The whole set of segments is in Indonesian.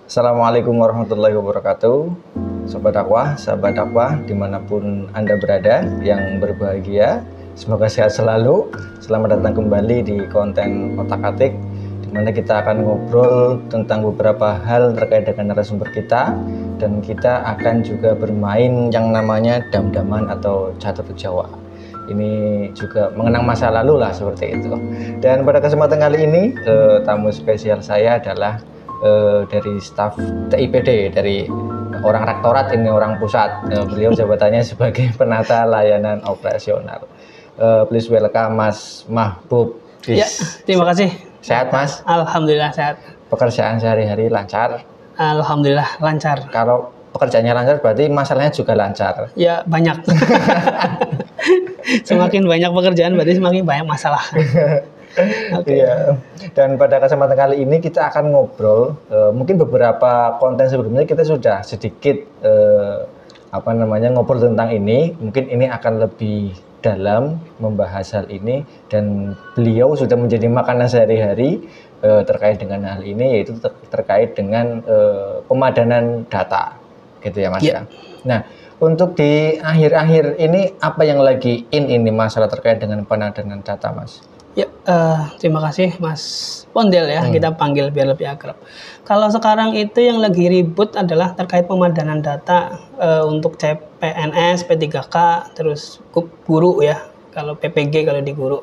Assalamualaikum warahmatullahi wabarakatuh. Sobat dakwah, sahabat dakwah dimanapun Anda berada yang berbahagia, semoga sehat selalu. Selamat datang kembali di konten Otak-Atik, di mana kita akan ngobrol tentang beberapa hal terkait dengan narasumber kita, dan kita akan juga bermain yang namanya dam-daman atau catur Jawa. Ini juga mengenang masa lalu lah, seperti itu. Dan pada kesempatan kali ini tamu spesial saya adalah dari staf TIPD, dari orang rektorat, ini orang pusat. Beliau jabatannya sebagai penata layanan operasional. Please welcome Mas Mahbub. Ya, terima kasih. Sehat Mas? Alhamdulillah sehat. Pekerjaan sehari-hari lancar? Alhamdulillah lancar. Kalau pekerjaannya lancar berarti masalahnya juga lancar? Ya banyak. Semakin banyak pekerjaan berarti semakin banyak masalah. Okay. Iya. Dan pada kesempatan kali ini kita akan ngobrol, mungkin beberapa konten sebelumnya kita sudah sedikit ngobrol tentang ini. Mungkin ini akan lebih dalam membahas hal ini, dan beliau sudah menjadi makanan sehari-hari terkait dengan hal ini, yaitu terkait dengan pemadanan data, gitu ya Mas ya. Nah, untuk di akhir-akhir ini apa yang lagi ini masalah terkait dengan pemadanan data, Mas? Ya, terima kasih Mas Pondel ya, kita panggil biar lebih akrab. Kalau sekarang itu yang lagi ribut adalah terkait pemadanan data untuk CPNS, P3K, terus guru ya, kalau PPG kalau di guru.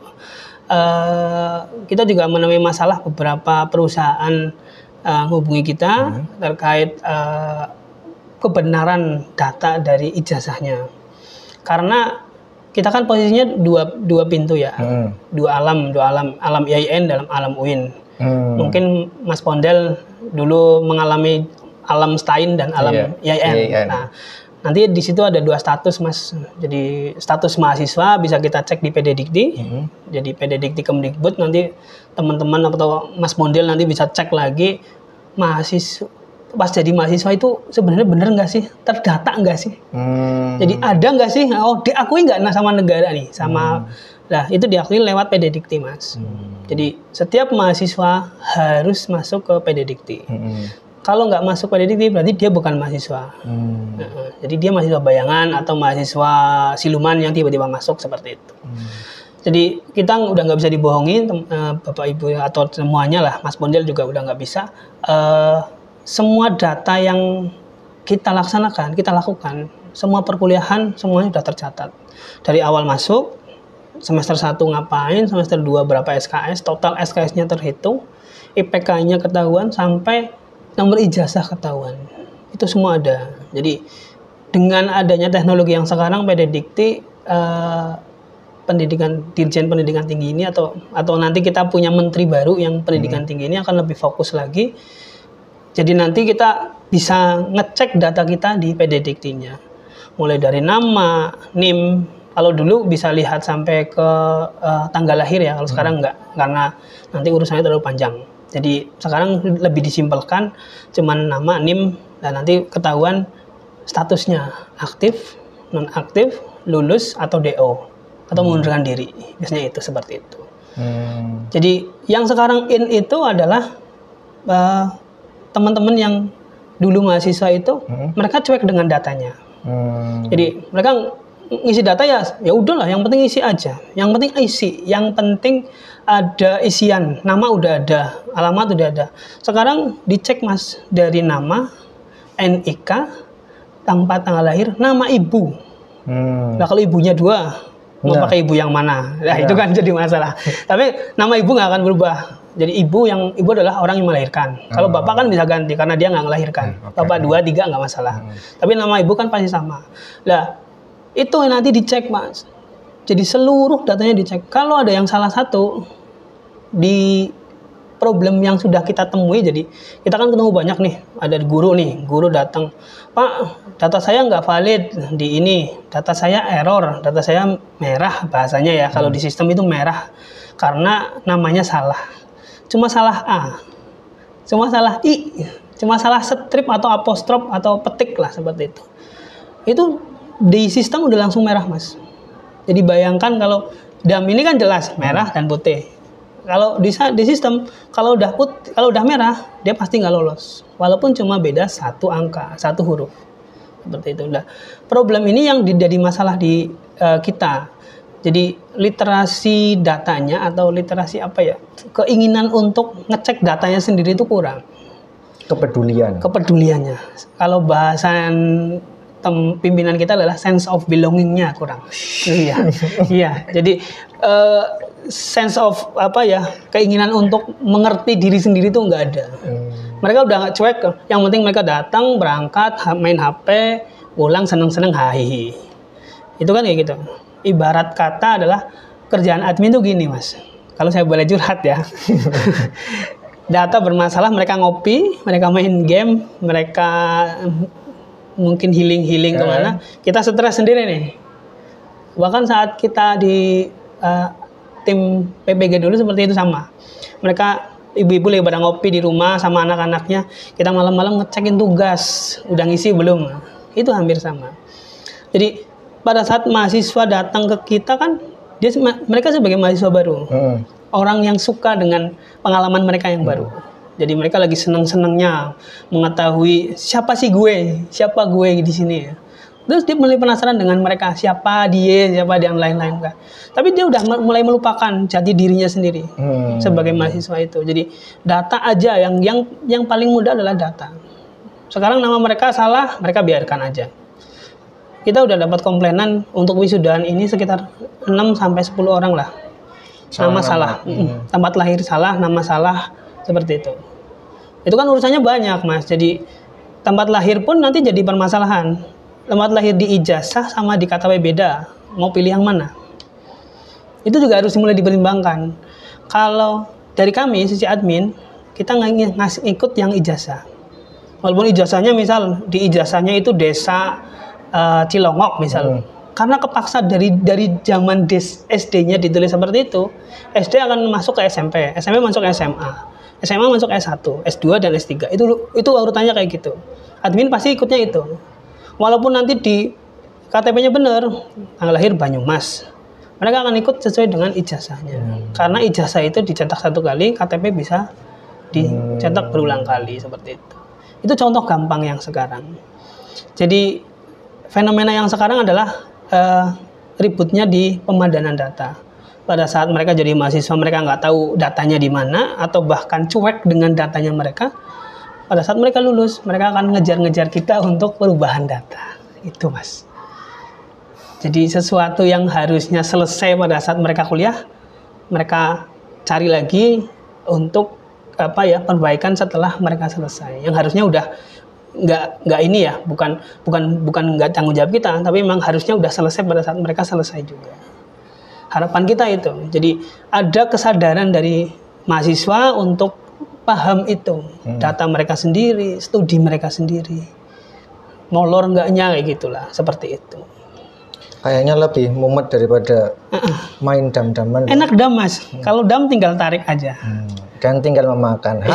Kita juga menemui masalah beberapa perusahaan menghubungi kita terkait kebenaran data dari ijazahnya. Karena kita kan posisinya dua pintu ya, dua alam IAIN dalam alam UIN. Mungkin Mas Pondel dulu mengalami alam STAIN dan alam IAIN. Nah, nanti di situ ada dua status Mas. Jadi status mahasiswa bisa kita cek di PD Dikti. Jadi PD Dikti Kemdikbud, nanti teman-teman atau Mas Pondel nanti bisa cek lagi mahasiswa. Pas jadi mahasiswa itu sebenarnya bener nggak sih, terdata nggak sih, jadi ada nggak sih, diakui nggak sama negara nih, lah itu diakui lewat PD Dikti Mas. Jadi setiap mahasiswa harus masuk ke PD Dikti. Kalau nggak masuk PD Dikti berarti dia bukan mahasiswa. Jadi dia mahasiswa bayangan atau mahasiswa siluman yang tiba-tiba masuk seperti itu. Jadi kita udah nggak bisa dibohongin, Bapak Ibu atau semuanya lah, Mas Pondel juga udah nggak bisa. Semua data yang kita laksanakan, kita lakukan, semua perkuliahan semuanya sudah tercatat. Dari awal masuk, semester 1 ngapain, semester 2 berapa SKS, total SKS-nya terhitung, IPK-nya ketahuan, sampai nomor ijazah ketahuan. Itu semua ada. Jadi dengan adanya teknologi yang sekarang, PD Dikti, Dirjen Pendidikan Tinggi ini atau nanti kita punya menteri baru yang pendidikan tinggi ini akan lebih fokus lagi. Jadi nanti kita bisa ngecek data kita di PD Diktinya. Mulai dari nama, NIM, kalau dulu bisa lihat sampai ke tanggal lahir ya, kalau sekarang enggak, karena nanti urusannya terlalu panjang. Jadi sekarang lebih disimpelkan, cuman nama, NIM, dan nanti ketahuan statusnya aktif, non-aktif, lulus, atau DO, atau mengundurkan diri. Biasanya itu seperti itu. Jadi yang sekarang itu adalah teman-teman yang dulu mahasiswa itu mereka cuek dengan datanya. Jadi mereka ngisi data ya udahlah, yang penting isi aja, yang penting isi, yang penting ada isian, nama udah ada, alamat udah ada. Sekarang dicek Mas, dari nama, NIK, tempat tanggal lahir, nama ibu. Nah kalau ibunya 2, mau pakai ibu yang mana? Nah itu kan jadi masalah. Tapi nama ibu nggak akan berubah. Jadi ibu adalah orang yang melahirkan. Kalau bapak kan bisa ganti karena dia nggak melahirkan. Bapak 2, 3 nggak masalah. Tapi nama ibu kan pasti sama. Nah itu nanti dicek Mas. Jadi seluruh datanya dicek. Kalau ada yang salah satu di problem yang sudah kita temui, jadi kita kan ketemu banyak nih. Ada guru datang, Pak, data saya nggak valid di ini, data saya error, data saya merah bahasanya ya. Kalau di sistem itu merah karena namanya salah. Cuma salah A, cuma salah I, cuma salah strip atau apostrof atau petik lah seperti itu. Itu di sistem udah langsung merah Mas. Jadi bayangkan kalau dam ini kan jelas merah dan putih. Kalau di sistem kalau udah merah dia pasti nggak lolos, walaupun cuma beda satu angka, satu huruf. Seperti itu. Nah, problem ini yang jadi masalah di kita. Jadi literasi datanya atau literasi keinginan untuk ngecek datanya sendiri itu kurang. Kepeduliannya. Kalau bahasan pimpinan kita adalah sense of belonging-nya kurang. Iya. Jadi sense of keinginan untuk mengerti diri sendiri itu nggak ada. Mereka udah nggak cuek. Yang penting mereka datang, berangkat, main HP, pulang seneng-seneng, hahihi. Itu kan kayak gitu. Ibarat kata adalah kerjaan admin tuh gini, Mas. Kalau saya boleh curhat ya. Data bermasalah, mereka ngopi, mereka main game, mereka mungkin healing kemana. Kita stres sendiri nih. Bahkan saat kita di tim PPG dulu seperti itu sama. Mereka ibu-ibu lagi pada ngopi di rumah sama anak-anaknya. Kita malam-malam ngecekin tugas, udah ngisi belum. Itu hampir sama. Jadi pada saat mahasiswa datang ke kita kan, mereka sebagai mahasiswa baru. Orang yang suka dengan pengalaman mereka yang baru. Jadi mereka lagi seneng-senengnya mengetahui siapa gue di sini. Terus dia mulai penasaran dengan mereka, siapa dia yang lain-lain. Tapi dia udah mulai melupakan jati dirinya sendiri sebagai mahasiswa itu. Jadi data aja yang paling mudah adalah data. Sekarang nama mereka salah, mereka biarkan aja. Kita udah dapat komplainan untuk wisudaan ini sekitar 6-10 orang lah. Nama salah, tempat lahir salah, nama salah, seperti itu. Itu kan urusannya banyak, Mas. Jadi tempat lahir pun nanti jadi permasalahan. Tempat lahir di ijazah sama di KTP beda. Mau pilih yang mana? Itu juga harus mulai dipertimbangkan. Kalau dari kami, sisi admin, kita ngasih ikut yang ijazah. Walaupun ijazahnya misal, di ijazahnya itu desa Cilongok misal. Karena kepaksa dari zaman SD-nya ditulis seperti itu, SD akan masuk ke SMP, SMP masuk ke SMA, SMA masuk S1, S2 dan S3. Itu urutannya kayak gitu. Admin pasti ikutnya itu. Walaupun nanti di KTP-nya benar, tanggal lahir Banyumas, mereka akan ikut sesuai dengan ijazahnya. Karena ijazah itu dicetak satu kali, KTP bisa dicetak berulang kali seperti itu. Itu contoh gampang yang sekarang. Jadi fenomena yang sekarang adalah ributnya di pemadanan data. Pada saat mereka jadi mahasiswa, mereka nggak tahu datanya di mana, atau bahkan cuek dengan datanya mereka. Pada saat mereka lulus, mereka akan ngejar-ngejar kita untuk perubahan data. Itu, Mas. Jadi sesuatu yang harusnya selesai pada saat mereka kuliah, mereka cari lagi untuk perbaikan setelah mereka selesai. Yang harusnya udah nggak ini ya, bukan nggak tanggung jawab kita, tapi memang harusnya udah selesai pada saat mereka selesai juga. Harapan kita itu, jadi ada kesadaran dari mahasiswa untuk paham itu, data mereka sendiri, studi mereka sendiri, molor enggaknya kayak gitulah, seperti itu. Kayaknya lebih mumet daripada main dam-daman. Enak dam, Mas. Kalau dam tinggal tarik aja. Dan tinggal memakan.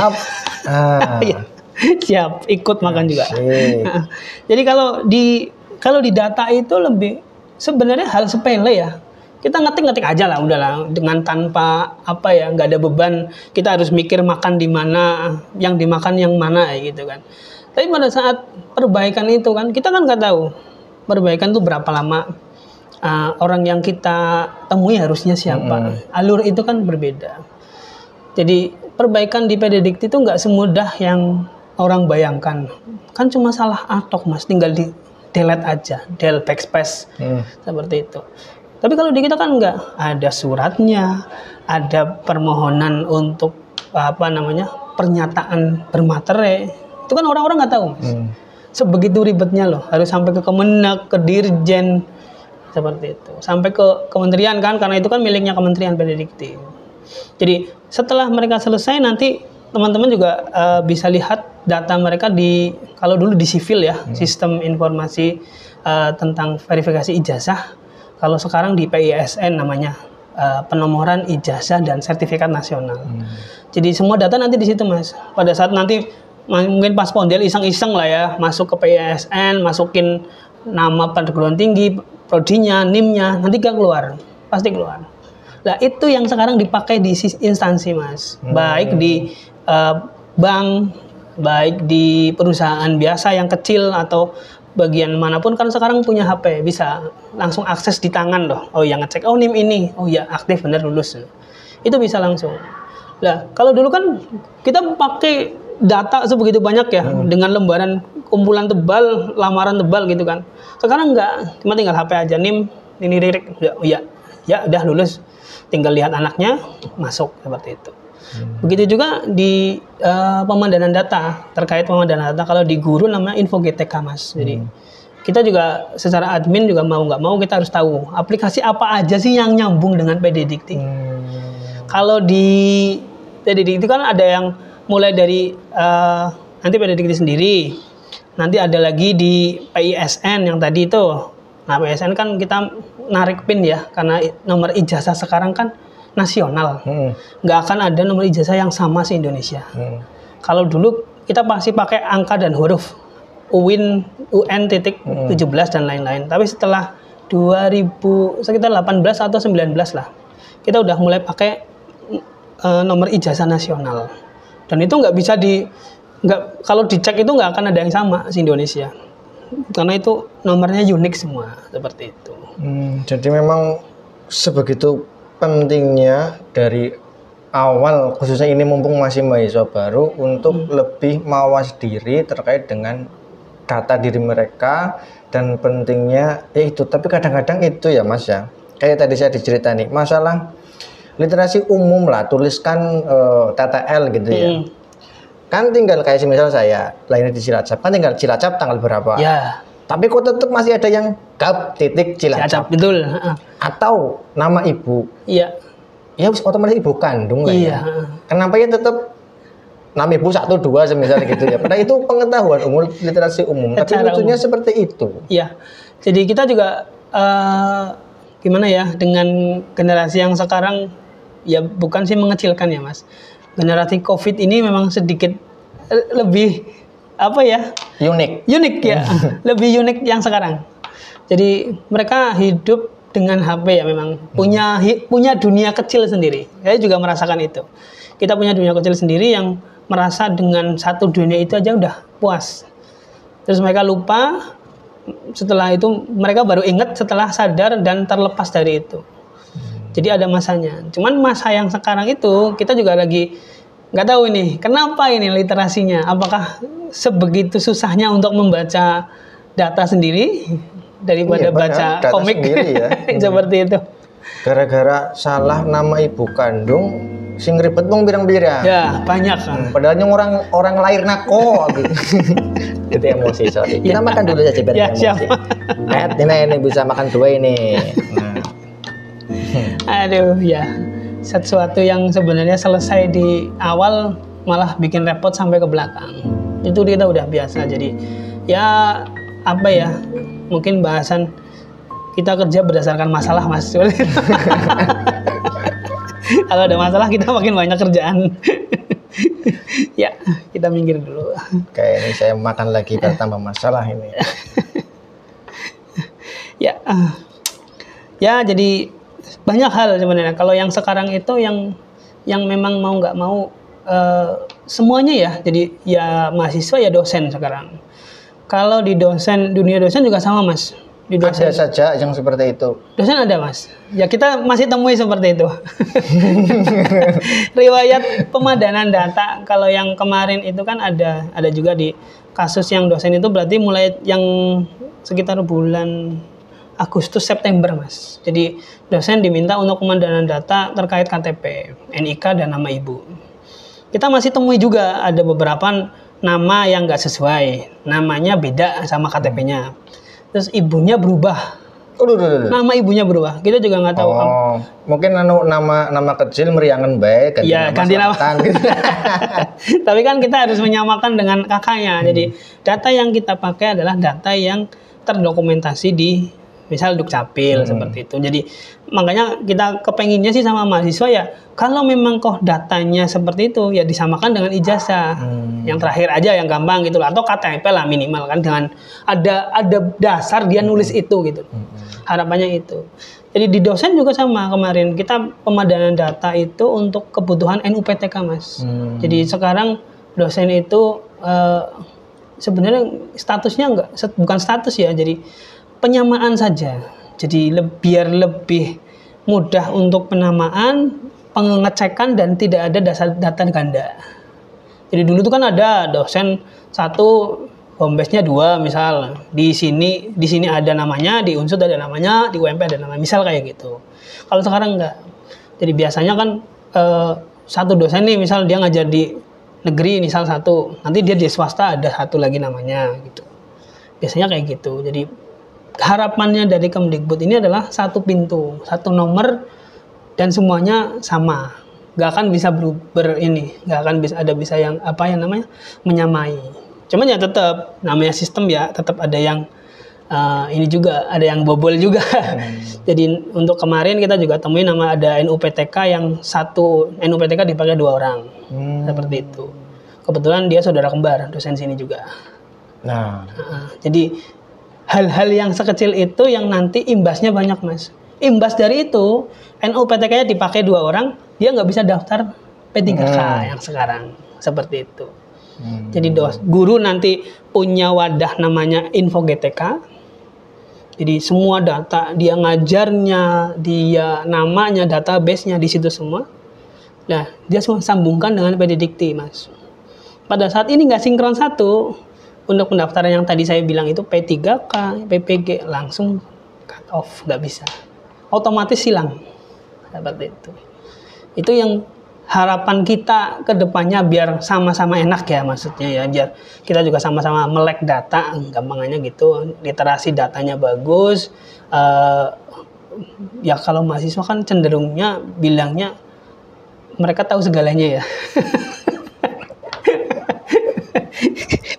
Siap, ikut makan juga. Jadi kalau di data itu lebih sebenarnya hal sepele ya. Kita ngetik aja lah, udahlah, dengan tanpa nggak ada beban. Kita harus mikir makan di mana, yang dimakan yang mana, gitu kan. Tapi pada saat perbaikan itu kan, kita kan nggak tahu perbaikan itu berapa lama. Orang yang kita temui harusnya siapa. Alur itu kan berbeda. Jadi perbaikan di PDDikti itu nggak semudah yang orang bayangkan. Kan cuma salah atok, Mas, tinggal di delete aja, del backspace, seperti itu. Tapi kalau di kita kan nggak, ada suratnya, ada permohonan untuk pernyataan bermaterai. Itu kan orang-orang nggak tahu, Mas. Sebegitu ribetnya loh, harus sampai ke Kemenak, ke Dirjen, seperti itu, sampai ke kementerian kan, karena itu kan miliknya Kementerian Pendikti. Jadi setelah mereka selesai, nanti teman-teman juga bisa lihat data mereka kalau dulu di sivil ya, sistem informasi tentang verifikasi ijazah. Kalau sekarang di PISN namanya, penomoran ijazah dan sertifikat nasional. Jadi semua data nanti di situ, Mas. Pada saat nanti mungkin pas pondel iseng-iseng lah ya, masuk ke PISN, masukin nama perguruan tinggi, prodinya, NIM-nya, nanti gak keluar, pasti keluar. Nah itu yang sekarang dipakai di instansi Mas, baik di bank, baik di perusahaan biasa yang kecil atau bagian manapun kan sekarang punya HP, bisa langsung akses di tangan loh. Oh ya ngecek, oh NIM ini, oh ya aktif benar lulus, itu bisa langsung. Nah kalau dulu kan kita pakai data sebegitu banyak ya, dengan lembaran kumpulan tebal, lamaran tebal gitu kan. Sekarang enggak, cuma tinggal HP aja, NIM, ini lirik, oh ya udah lulus, tinggal lihat anaknya masuk seperti itu. Begitu juga di pemandanan data, terkait pemandanan data kalau di guru namanya info GTK Mas. Jadi kita juga secara admin juga mau nggak mau kita harus tahu aplikasi apa aja sih yang nyambung dengan PDDikti. Kalau di PDDikti kan ada yang mulai dari nanti PDDikti sendiri, nanti ada lagi di PISN yang tadi itu. Nah PISN kan kita narik PIN ya, karena nomor ijazah sekarang kan nasional, nggak akan ada nomor ijazah yang sama se Indonesia. Kalau dulu kita pasti pakai angka dan huruf, UN titik 17 dan lain-lain. Tapi setelah 2000 sekitar 18 atau 19 lah, kita udah mulai pakai nomor ijazah nasional. Dan itu nggak bisa kalau dicek itu nggak akan ada yang sama se Indonesia, karena itu nomornya unik semua seperti itu. Jadi memang sebegitu pentingnya dari awal, khususnya ini mumpung masih mahasiswa baru, untuk lebih mawas diri terkait dengan data diri mereka dan pentingnya itu. Tapi kadang-kadang itu ya Mas ya, kayak tadi saya dicerita nih, masalah literasi umum lah, tuliskan TTL gitu ya. Kan tinggal kayak misal saya lahirnya di Cilacap, kan tinggal Cilacap tanggal berapa. Ya. Tapi kok tetap masih ada yang Gap titik Cilacap. Betul. Atau nama ibu. Iya. Ya otomatis ibu kandung lah ya. Kenapa ya tetap nama ibu 1, 2 semisal gitu ya. Padahal itu pengetahuan umum, literasi umum. Tapi lucunya seperti itu. Iya. Jadi kita juga gimana ya, dengan generasi yang sekarang ya bukan sih mengecilkan ya Mas. Generasi COVID ini memang sedikit lebih apa ya? Unik ya. Lebih unik yang sekarang. Jadi mereka hidup dengan HP ya, memang punya dunia kecil sendiri. Saya juga merasakan itu. Kita punya dunia kecil sendiri yang merasa dengan satu dunia itu aja udah puas. Terus mereka lupa, setelah itu mereka baru ingat setelah sadar dan terlepas dari itu. Jadi ada masanya. Cuman masa yang sekarang itu kita juga lagi nggak tahu ini kenapa ini literasinya. Apakah sebegitu susahnya untuk membaca data sendiri daripada baca komik ya. Seperti itu. Gara-gara salah nama ibu kandung, sing ribet mong pirang-pirang. Ya banyak kan. Padahal yang orang lahir nako. Itu emosi, sorry. Kita makan dulu saja biar emosi. Ini bisa makan 2 ini. Aduh ya, sesuatu yang sebenarnya selesai di awal malah bikin repot sampai ke belakang. Itu kita udah biasa. Jadi ya apa ya, mungkin bahasan kita kerja berdasarkan masalah Mas. Kalau ada masalah kita makin banyak kerjaan. Ya kita minggir dulu. Kayak ini saya makan lagi bertambah masalah ini. Ya jadi banyak hal sebenarnya. Kalau yang sekarang itu yang memang mau nggak mau semuanya ya. Jadi ya mahasiswa ya dosen sekarang. Kalau di dunia dosen juga sama Mas. Di dosen, ada saja yang seperti itu. Dosen ada Mas. Ya kita masih temui seperti itu. Riwayat pemadanan data. Kalau yang kemarin itu kan ada juga di kasus yang dosen itu, berarti mulai yang sekitar bulan Agustus September Mas. Jadi dosen diminta untuk pemadanan data terkait KTP, NIK dan nama ibu. Kita masih temui juga ada beberapa nama yang nggak sesuai, namanya beda sama KTP-nya. Terus ibunya berubah. Nama ibunya berubah. Kita juga nggak tahu. Mungkin nama kecil meriangan baik ganti nama. Gitu. Tapi kan kita harus menyamakan dengan kakaknya. Jadi data yang kita pakai adalah data yang terdokumentasi di misal Dukcapil seperti itu. Jadi makanya kita kepenginnya sih sama mahasiswa ya, kalau memang kok datanya seperti itu ya disamakan dengan ijazah. Yang terakhir aja yang gampang gitu lah, atau KTP lah minimal kan, dengan ada dasar dia nulis itu gitu. Harapannya itu. Jadi di dosen juga sama, kemarin kita pemadanan data itu untuk kebutuhan NUPTK Mas. Jadi sekarang dosen itu sebenarnya statusnya bukan status ya, jadi penyamaan saja. Jadi biar lebih mudah untuk penamaan, pengecekan, dan tidak ada dasar data ganda. Jadi dulu itu kan ada dosen 1, home base-nya 2 misal. Di sini ada namanya, di Unsud ada namanya, di UMP ada namanya, misal kayak gitu. Kalau sekarang enggak. Jadi biasanya kan satu dosen nih, misal dia ngajar di negeri misal 1, nanti dia di swasta ada 1 lagi namanya gitu. Biasanya kayak gitu. Jadi harapannya dari Kemdikbud ini adalah 1 pintu, 1 nomor, dan semuanya sama. Nggak akan bisa nggak akan bisa yang menyamai. Cuman ya tetap namanya sistem ya, tetap ada yang ini juga, ada yang bobol juga. Jadi untuk kemarin kita juga temuin ada NUPTK yang 1 NUPTK dipakai 2 orang. Seperti itu. Kebetulan dia saudara kembar dosen sini juga. Nah, jadi hal-hal yang sekecil itu yang nanti imbasnya banyak Mas. Imbas dari itu NUPTK-nya dipakai 2 orang, dia nggak bisa daftar P3K yang sekarang. Seperti itu. Jadi guru nanti punya wadah namanya Info GTK. Jadi semua data dia ngajarnya, dia namanya, database-nya di situ semua. Nah, dia semua sambungkan dengan PD Dikti, Mas. Pada saat ini nggak sinkron satu. Untuk pendaftaran yang tadi saya bilang itu P3K, PPG langsung cut off, nggak bisa. Otomatis hilang. Seperti itu. Itu yang harapan kita ke depannya biar sama-sama enak ya, maksudnya ya, biar kita juga sama-sama melek data, gampangannya gitu, literasi datanya bagus. Ya kalau mahasiswa kan cenderungnya bilangnya mereka tahu segalanya ya.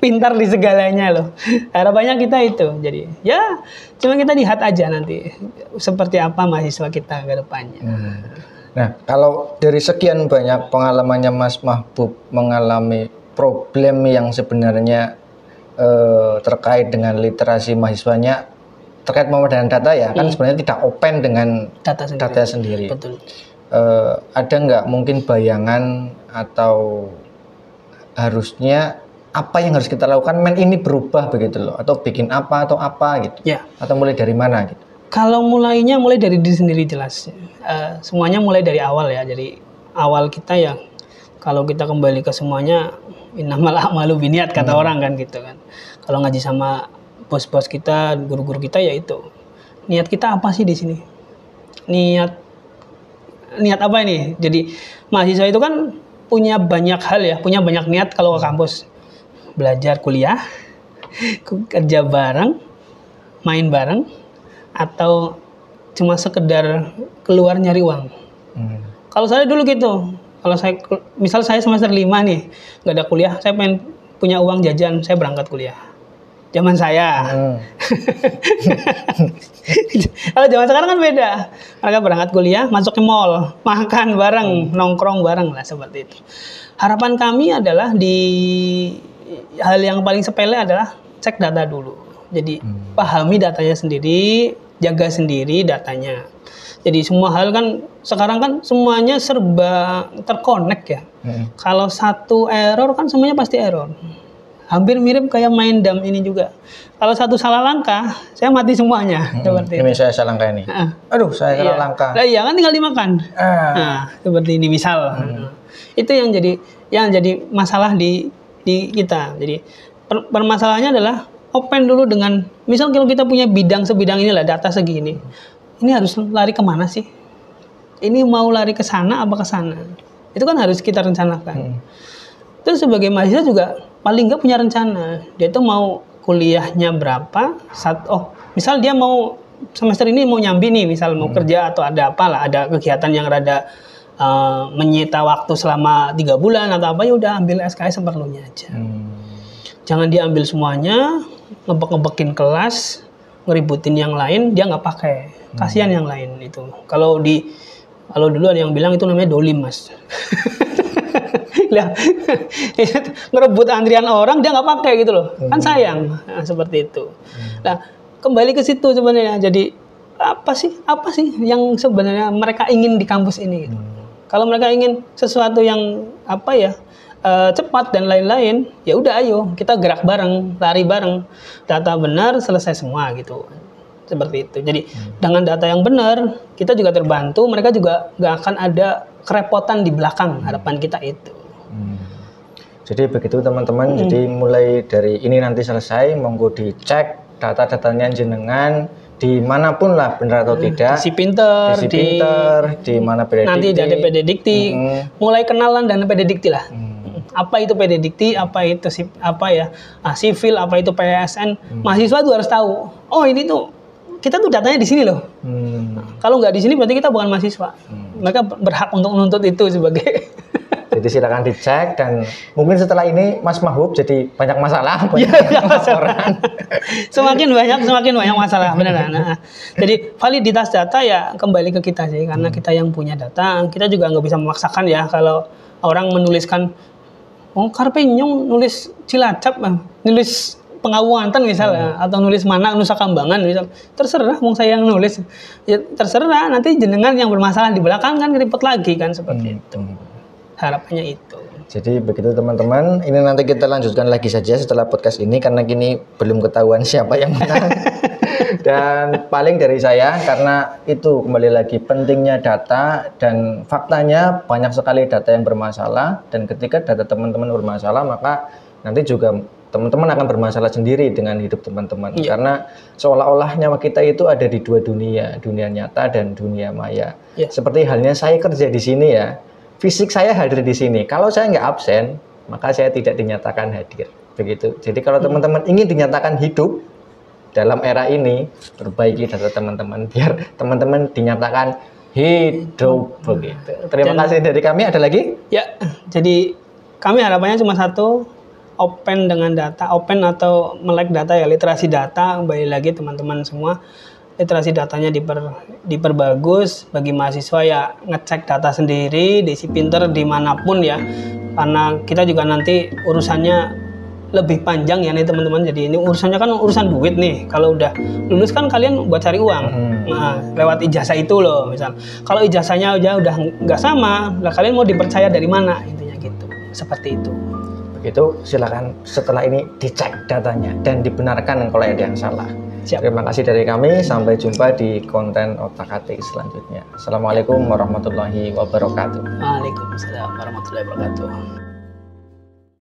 Pintar di segalanya loh. Harapannya kita itu. Jadi ya cuma kita lihat aja nanti seperti apa mahasiswa kita ke depannya. Nah, kalau dari sekian banyak pengalamannya Mas Mahbub mengalami problem yang sebenarnya terkait dengan literasi mahasiswanya, terkait pemadanan data ya, kan sebenarnya tidak open dengan data sendiri. Betul. Ada nggak mungkin bayangan atau harusnya apa yang harus kita lakukan ini berubah begitu loh, atau bikin apa atau apa gitu, atau mulai dari mana gitu? Kalau mulai dari diri sendiri jelas. Semuanya mulai dari awal ya. Jadi awal kita ya, kalau kita kembali ke semuanya, innamal a'malu binniyat kata orang kan gitu kan. Kalau ngaji sama bos-bos kita, guru-guru kita ya itu. Niat kita apa sih di sini? Niat apa ini? Jadi mahasiswa itu kan punya banyak hal ya, punya banyak niat kalau ke kampus. Belajar kuliah, kerja bareng, main bareng, atau cuma sekedar keluar nyari uang. Kalau saya dulu gitu, kalau misal saya semester 5 nih, nggak ada kuliah, saya pengen punya uang jajan, saya berangkat kuliah. Zaman saya. Kalau zaman sekarang kan beda. Mereka berangkat kuliah, masuk ke mall, makan bareng, nongkrong bareng lah, seperti itu. Harapan kami adalah hal yang paling sepele adalah cek data dulu. Jadi pahami datanya sendiri, jaga sendiri datanya. Jadi semua hal kan sekarang kan semuanya serba terkonek ya. Kalau satu error kan semuanya pasti error. Hampir mirip kayak main dam ini juga. Kalau satu salah langkah, saya mati semuanya. Seperti ini saya salah langkah ini. Aduh, saya salah langkah. Nah, iya kan tinggal dimakan. Nah, seperti ini misal. Itu yang jadi masalah di kita. Jadi permasalahannya adalah open dulu dengan, misal kalau kita punya sebidang inilah, data segini. Ini harus lari kemana sih? Ini mau lari ke sana apa ke sana? Itu kan harus kita rencanakan. Terus sebagai mahasiswa juga paling nggak punya rencana. Dia tuh mau kuliahnya berapa? Misal dia mau semester ini mau nyambi nih, misal mau kerja atau ada apalah, ada kegiatan yang rada menyita waktu selama 3 bulan atau apa, ya udah ambil SKS seperlunya aja. Jangan diambil semuanya, ngebek-ngebekin kelas, ngeributin yang lain, dia nggak pakai. Kasihan yang lain itu. Kalau dulu ada yang bilang itu namanya dolim, Mas. Lah, ngerebut antrian orang dia nggak pakai gitu loh. Kan sayang. Nah, seperti itu. Nah, kembali ke situ sebenarnya. Jadi apa sih yang sebenarnya mereka ingin di kampus ini gitu. Kalau mereka ingin sesuatu yang cepat dan lain-lain, ya udah ayo kita gerak bareng, lari bareng. Data benar selesai semua gitu. Seperti itu. Jadi dengan data yang benar, kita juga terbantu, mereka juga nggak akan ada kerepotan di belakang harapan kita itu. Jadi begitu teman-teman, jadi mulai dari ini nanti selesai, monggo dicek data-datanya jenengan, dimanapun lah benar atau tidak, Di Pinter, di mana PD nanti Dikti, ada PD Dikti, mulai kenalan dan PD Dikti lah. Apa itu PD Dikti, apa itu sivil, apa itu PSN, mahasiswa tuh harus tahu. Oh ini tuh kita tuh datanya di sini loh. Kalau nggak di sini berarti kita bukan mahasiswa. Mereka berhak untuk menuntut itu sebagai. Jadi silakan dicek, dan mungkin setelah ini Mas Mahbub jadi banyak masalah, banyak laporan. semakin banyak masalah, benar. Nah, jadi validitas data ya kembali ke kita sih, karena kita yang punya data, kita juga nggak bisa memaksakan ya kalau orang menuliskan, Karpe Nyong nulis Cilacap, nulis Pengawantan misalnya, atau nulis mana Nusa Kambangan misal, terserah, saya yang nulis, ya terserah, nanti jenengan yang bermasalah di belakang kan ribet lagi kan seperti itu. Harapannya itu. Jadi begitu teman-teman, ini nanti kita lanjutkan lagi saja setelah podcast ini, karena kini belum ketahuan siapa yang menang. Dan paling dari saya, karena itu kembali lagi pentingnya data, dan faktanya banyak sekali data yang bermasalah, dan ketika data teman-teman bermasalah, maka nanti juga teman-teman akan bermasalah sendiri dengan hidup teman-teman. Karena seolah-olah nyawa kita itu ada di dua dunia, dunia nyata dan dunia maya. Seperti halnya saya kerja di sini ya, fisik saya hadir di sini. Kalau saya nggak absen, maka saya tidak dinyatakan hadir. Begitu. Jadi kalau teman-teman ingin dinyatakan hidup dalam era ini, perbaiki data teman-teman biar teman-teman dinyatakan hidup. Begitu. Terima kasih dari kami. Ada lagi? Ya, jadi kami harapannya cuma satu, open dengan data, open atau melek data ya, literasi data. Kembali lagi teman-teman semua, literasi datanya diperbagus. Bagi mahasiswa ya ngecek data sendiri, diisi pinter dimanapun ya, karena kita juga nanti urusannya lebih panjang ya nih teman-teman. Jadi ini urusannya kan urusan duit nih. Kalau udah lulus kan kalian buat cari uang, nah lewat ijazah itu loh misal. Kalau ijazahnya aja udah nggak sama, lah kalian mau dipercaya dari mana, intinya gitu, seperti itu. Begitu, silakan setelah ini dicek datanya dan dibenarkan kalau ada yang salah. Siap. Terima kasih dari kami, sampai jumpa di konten Otak-Atik selanjutnya. Assalamualaikum warahmatullahi wabarakatuh. Waalaikumsalam warahmatullahi wabarakatuh.